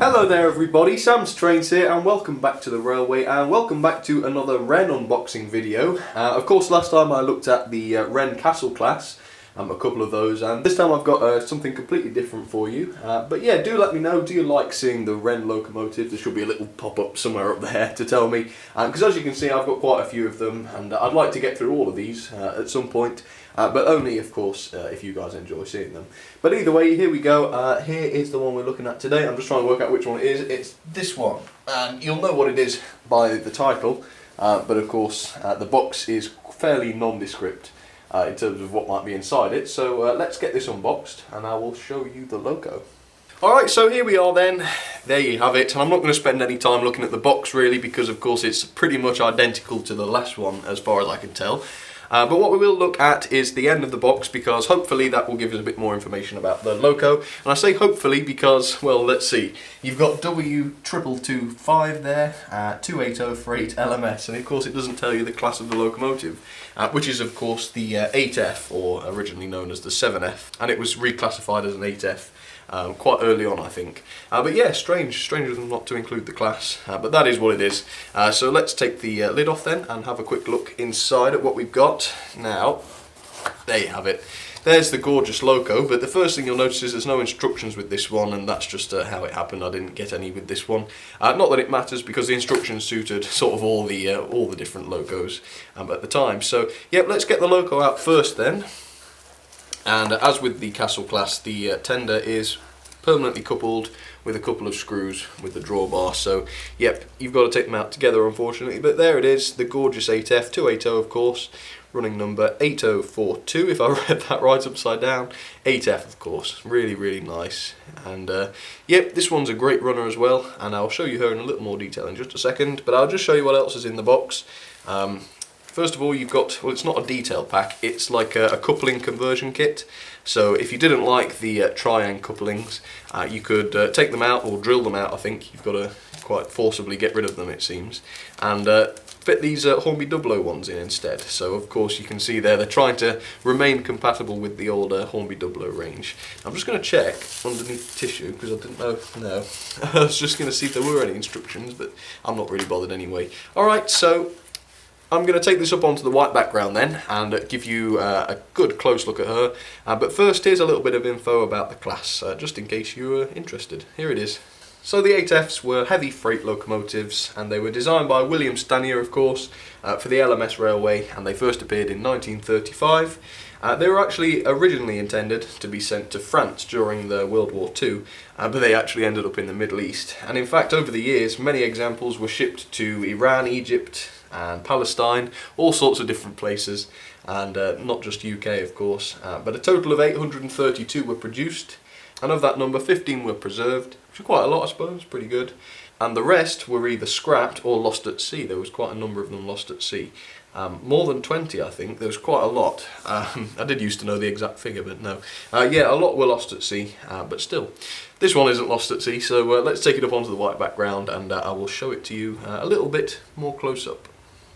Hello there everybody, Sam's Trains here and welcome back to the railway and welcome back to another Wrenn unboxing video. Of course last time I looked at the Wrenn Castle class, a couple of those, and this time I've got something completely different for you. But yeah, do let me know, do you like seeing the Wrenn locomotive? There should be a little pop-up somewhere up there to tell me, because as you can see I've got quite a few of them and I'd like to get through all of these at some point. But only, of course, if you guys enjoy seeing them. But either way, here we go. Here is the one we're looking at today. I'm just trying to work out which one it is. It's this one. And you'll know what it is by the title. But of course, the box is fairly nondescript in terms of what might be inside it. So let's get this unboxed and I will show you the logo. Alright, so here we are then. There you have it. And I'm not going to spend any time looking at the box really because of course it's pretty much identical to the last one as far as I can tell. But what we will look at is the end of the box because hopefully that will give us a bit more information about the loco. And I say hopefully because, well, let's see. You've got W2225 there, 280 freight LMS, and of course it doesn't tell you the class of the locomotive, which is of course the 8F, or originally known as the 7F, and it was reclassified as an 8F. Quite early on, I think. But yeah, strange of them not to include the class, but that is what it is. So let's take the lid off then and have a quick look inside at what we've got. Now, there you have it. There's the gorgeous loco, but the first thing you'll notice is there's no instructions with this one, and that's just how it happened. I didn't get any with this one. Not that it matters because the instructions suited sort of all the different locos at the time. So, yep, let's get the loco out first then. And as with the Castle class, the tender is permanently coupled with a couple of screws with the drawbar. So, yep, you've got to take them out together, unfortunately. But there it is, the gorgeous 8F, 280 of course, running number 8042, if I read that right upside down. 8F, of course, really, really nice. And, yep, this one's a great runner as well, and I'll show you her in a little more detail in just a second. But I'll just show you what else is in the box. First of all, you've got, well, it's not a detail pack, it's like a coupling conversion kit. So if you didn't like the tri-ang couplings, you could take them out or drill them out, I think. You've got to quite forcibly get rid of them, it seems. And fit these Hornby Dublo ones in instead. So of course you can see there, they're trying to remain compatible with the old Hornby Dublo range. I'm just going to check underneath tissue, because I didn't know, no. I was just going to see if there were any instructions, but I'm not really bothered anyway. Alright, so I'm going to take this up onto the white background then and give you a good close look at her. But first, here's a little bit of info about the class, just in case you were interested. Here it is. So the 8Fs were heavy freight locomotives and they were designed by William Stanier, of course, for the LMS railway, and they first appeared in 1935. They were actually originally intended to be sent to France during the World War II, but they actually ended up in the Middle East. And in fact, over the years, many examples were shipped to Iran, Egypt, and Palestine, all sorts of different places, and not just UK of course, but a total of 832 were produced, and of that number 15 were preserved, which is quite a lot I suppose, pretty good, and the rest were either scrapped or lost at sea. There was quite a number of them lost at sea. More than 20 I think, there was quite a lot. I did used to know the exact figure, but no. Yeah, a lot were lost at sea, but still. This one isn't lost at sea, so let's take it up onto the white background and I will show it to you a little bit more close up.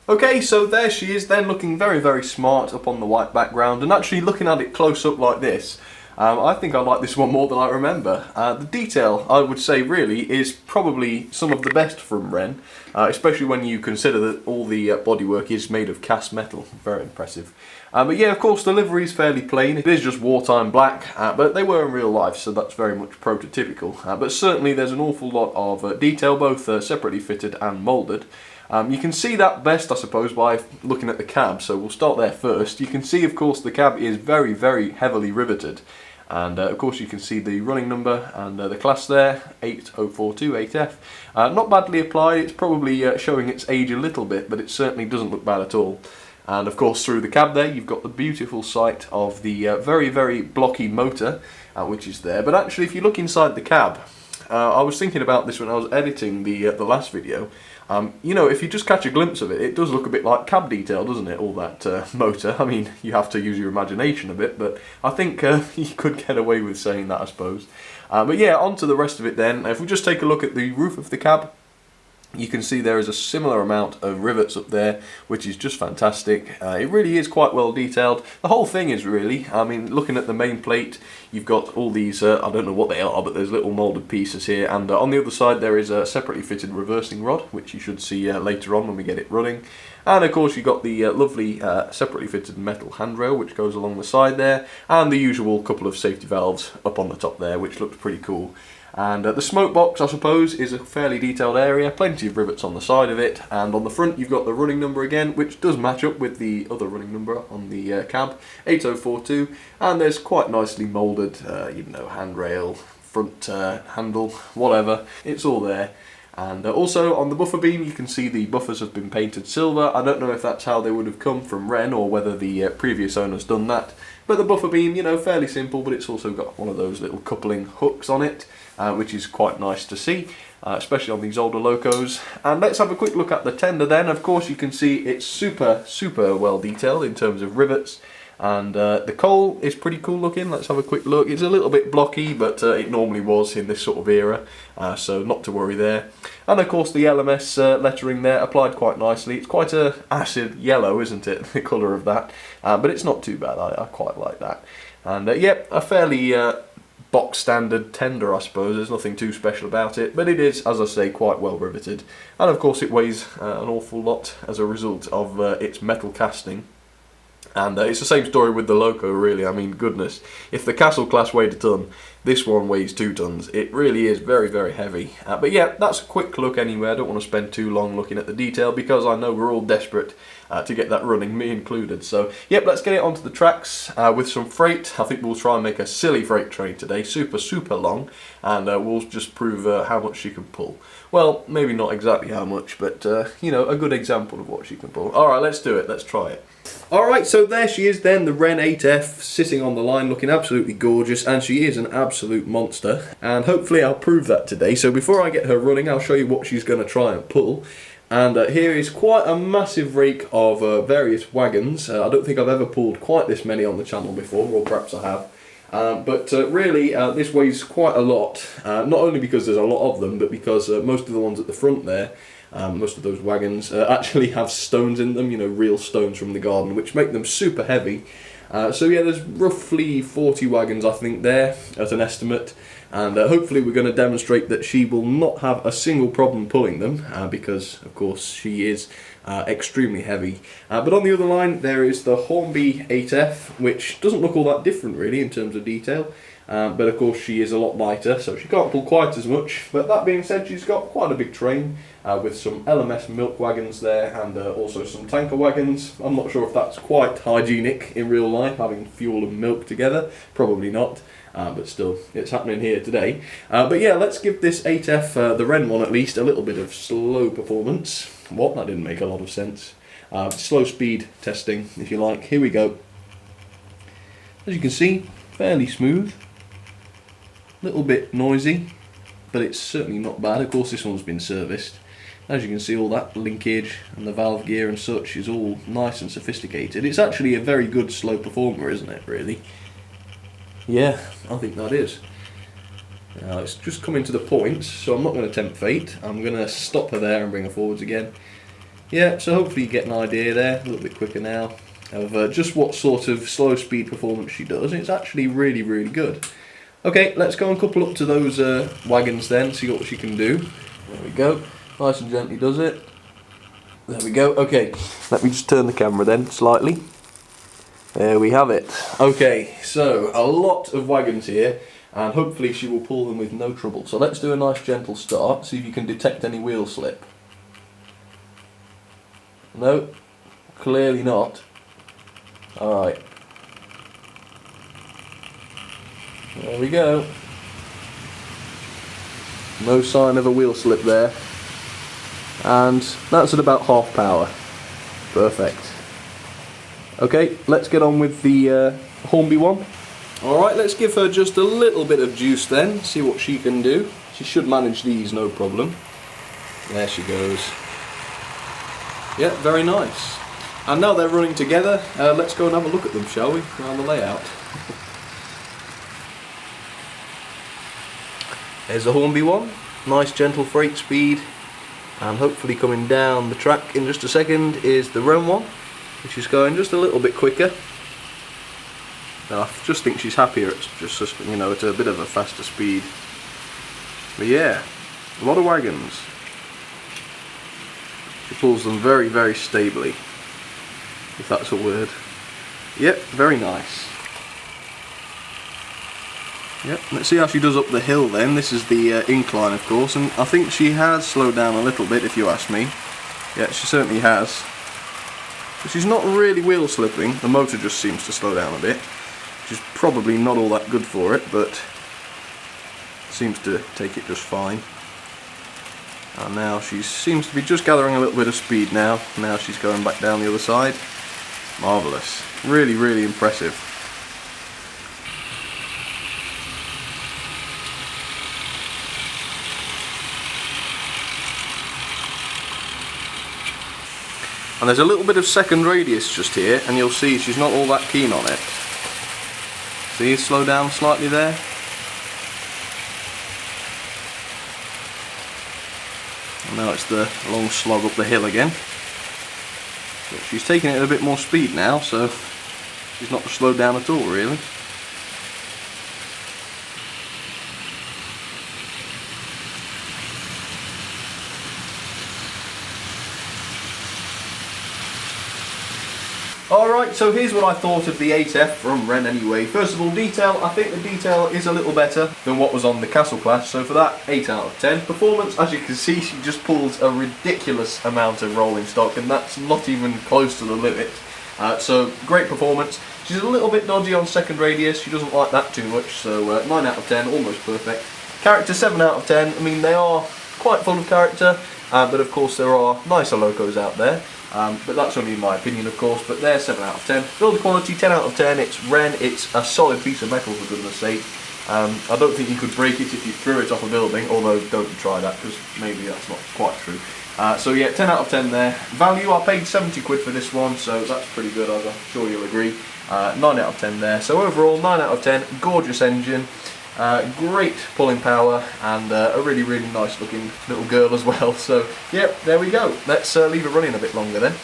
Okay, so there she is then, looking very, very smart up on the white background, and actually looking at it close up like this, I think I like this one more than I remember. The detail, I would say really, is probably some of the best from Wrenn, especially when you consider that all the bodywork is made of cast metal. Very impressive. But yeah, of course the livery is fairly plain. It is just wartime black, but they were in real life, so that's very much prototypical. But certainly there's an awful lot of detail, both separately fitted and moulded. You can see that best, I suppose, by looking at the cab, so we'll start there first. You can see, of course, the cab is very, very heavily riveted, and of course you can see the running number and the class there, 8042 8F. Not badly applied, it's probably showing its age a little bit, but it certainly doesn't look bad at all. And of course through the cab there you've got the beautiful sight of the very, very blocky motor, which is there. But actually if you look inside the cab, I was thinking about this when I was editing the last video. You know, if you just catch a glimpse of it, it does look a bit like cab detail, doesn't it, all that motor. I mean, you have to use your imagination a bit, but I think you could get away with saying that, I suppose. But yeah, on to the rest of it then. If we just take a look at the roof of the cab, You can see there is a similar amount of rivets up there, which is just fantastic. It really is quite well detailed. The whole thing is really, I mean, looking at the main plate, you've got all these, I don't know what they are, but there's little moulded pieces here, and on the other side there is a separately fitted reversing rod, which you should see later on when we get it running. And of course you've got the lovely separately fitted metal handrail which goes along the side there, and the usual couple of safety valves up on the top there, which looks pretty cool. And the smoke box, I suppose, is a fairly detailed area, plenty of rivets on the side of it, and on the front you've got the running number again, which does match up with the other running number on the cab, 8042, and there's quite nicely moulded, you know, handrail, front handle, whatever, it's all there. And also on the buffer beam you can see the buffers have been painted silver. I don't know if that's how they would have come from Wrenn or whether the previous owner's done that. But the buffer beam, you know, fairly simple, but it's also got one of those little coupling hooks on it, which is quite nice to see, especially on these older locos. And let's have a quick look at the tender then. Of course you can see it's super well detailed in terms of rivets. And the coal is pretty cool looking. Let's have a quick look. It's a little bit blocky, but it normally was in this sort of era, so not to worry there. And of course the LMS lettering there applied quite nicely. It's quite a acid yellow, isn't it, the colour of that, but it's not too bad. I quite like that. And yep, a fairly box standard tender, I suppose. There's nothing too special about it, but it is, as I say, quite well riveted. And of course it weighs an awful lot as a result of its metal casting. And it's the same story with the loco, really. I mean, goodness, if the Castle class weighed a ton, this one weighs 2 tons. It really is very heavy. But yeah, that's a quick look anyway. I don't want to spend too long looking at the detail because I know we're all desperate to get that running, me included. So, yep, let's get it onto the tracks with some freight. I think we'll try and make a silly freight train today, super long, and we'll just prove how much she can pull. Well, maybe not exactly how much, but, you know, a good example of what she can pull. Alright, let's do it. Let's try it. Alright, so there she is then, the Wrenn 8F, sitting on the line looking absolutely gorgeous, and she is an absolute monster, and hopefully I'll prove that today. So before I get her running, I'll show you what she's going to try and pull. And here is quite a massive rake of various wagons. I don't think I've ever pulled quite this many on the channel before, or perhaps I have. But really, this weighs quite a lot, not only because there's a lot of them, but because most of the ones at the front there, most of those wagons actually have stones in them, you know, real stones from the garden, which make them super heavy. So yeah, there's roughly 40 wagons I think there as an estimate, and hopefully we're going to demonstrate that she will not have a single problem pulling them, because of course she is extremely heavy. But on the other line there is the Hornby 8F, which doesn't look all that different really in terms of detail. But of course she is a lot lighter, so she can't pull quite as much. But that being said, she's got quite a big train with some LMS milk wagons there, and also some tanker wagons. I'm not sure if that's quite hygienic in real life, having fuel and milk together. Probably not, but still, it's happening here today. But yeah, let's give this 8F, the Wrenn one at least, a little bit of slow performance. What? That didn't make a lot of sense. Slow speed testing, if you like. Here we go. As you can see, fairly smooth. Little bit noisy, but it's certainly not bad. Of course this one's been serviced. As you can see, all that linkage and the valve gear and such is all nice and sophisticated. It's actually a very good slow performer, isn't it, really? Yeah, I think that is. Now it's just coming to the point, so I'm not going to tempt fate. I'm going to stop her there and bring her forwards again. Yeah, so hopefully you get an idea there, a little bit quicker now, of just what sort of slow speed performance she does. It's actually really good. Okay, let's go and couple up to those wagons then, see what she can do. There we go, nice and gently does it. There we go, okay, let me just turn the camera then slightly. There we have it. Okay, so a lot of wagons here, and hopefully she will pull them with no trouble. So let's do a nice gentle start, see if you can detect any wheel slip. No, clearly not. Alright. There we go. No sign of a wheel slip there. And that's at about half power. Perfect. Okay, let's get on with the Hornby one. Alright, let's give her just a little bit of juice then, see what she can do. She should manage these no problem. There she goes. Yeah, very nice. And now they're running together, let's go and have a look at them, shall we, around the layout. There's the Hornby one, nice gentle freight speed, And hopefully coming down the track in just a second is the Wrenn one, which is going just a little bit quicker. Now, I just think she's happier, it's just, you know, at a bit of a faster speed. But yeah, a lot of wagons. She pulls them very, very stably, if that's a word. Yep, very nice. Yep, let's see how she does up the hill then. This is the incline, of course, and I think she has slowed down a little bit, if you ask me. Yeah, she certainly has. But she's not really wheel slipping, the motor just seems to slow down a bit, which is probably not all that good for it, but seems to take it just fine. And now she seems to be just gathering a little bit of speed now. Now she's going back down the other side. Marvellous. Really, really impressive. And there's a little bit of second radius just here, and you'll see she's not all that keen on it. See, slow down slightly there. And now it's the long slog up the hill again. But she's taking it at a bit more speed now, so she's not slowed down at all really. Alright, so here's what I thought of the 8F from Wrenn anyway. First of all, detail. I think the detail is a little better than what was on the Castle class, so for that, 8 out of 10. Performance, as you can see, she just pulls a ridiculous amount of rolling stock, and that's not even close to the limit. So, great performance. She's a little bit dodgy on second radius, she doesn't like that too much, so 9 out of 10, almost perfect. Character, 7 out of 10. I mean, they are quite full of character, but of course there are nicer locos out there. But that's only in my opinion, of course, but they're 7 out of 10. Build quality, 10 out of 10. It's Wrenn, it's a solid piece of metal for goodness sake. I don't think you could break it if you threw it off a building, although don't try that, because maybe that's not quite true. So yeah, 10 out of 10 there. Value, I paid 70 quid for this one, so that's pretty good, I'm sure you'll agree. 9 out of 10 there. So overall, 9 out of 10, gorgeous engine. Great pulling power, and a really, really nice looking little girl as well. So yep, there we go. Let's leave it running a bit longer then.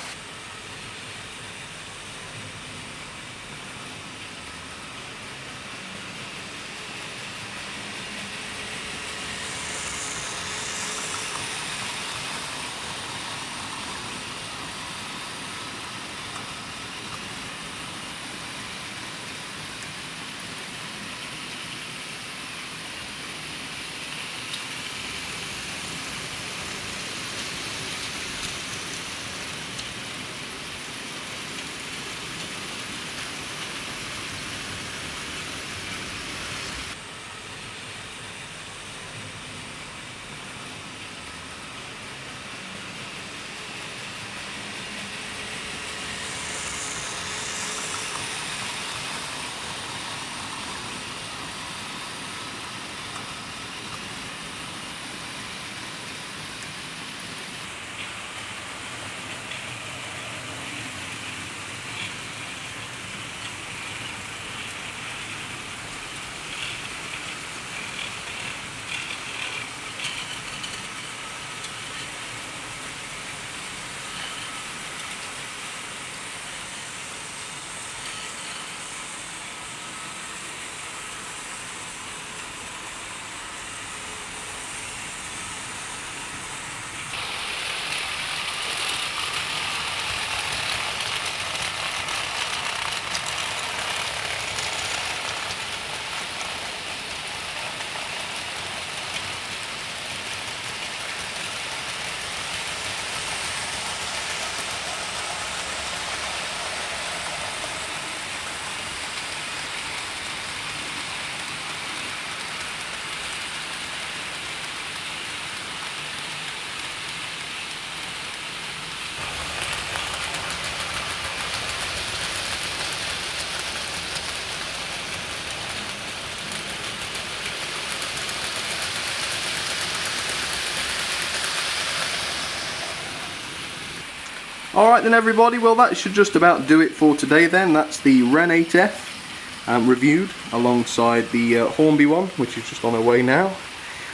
Alright then everybody, well that should just about do it for today then. That's the Wrenn 8F reviewed alongside the Hornby one, which is just on our way now.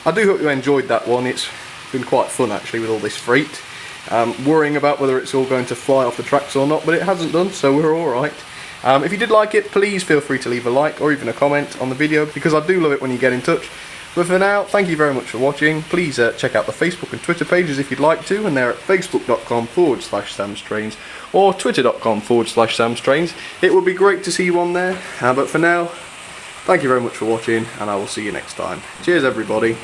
I do hope you enjoyed that one. It's been quite fun actually with all this freight. Worrying about whether it's all going to fly off the tracks or not, but it hasn't done, so we're alright. If you did like it, please feel free to leave a like or even a comment on the video, because I do love it when you get in touch. But for now, thank you very much for watching. Please check out the Facebook and Twitter pages if you'd like to, and they're at facebook.com/samstrains or twitter.com/samstrains. It would be great to see you on there, but for now, thank you very much for watching, and I will see you next time. Cheers everybody.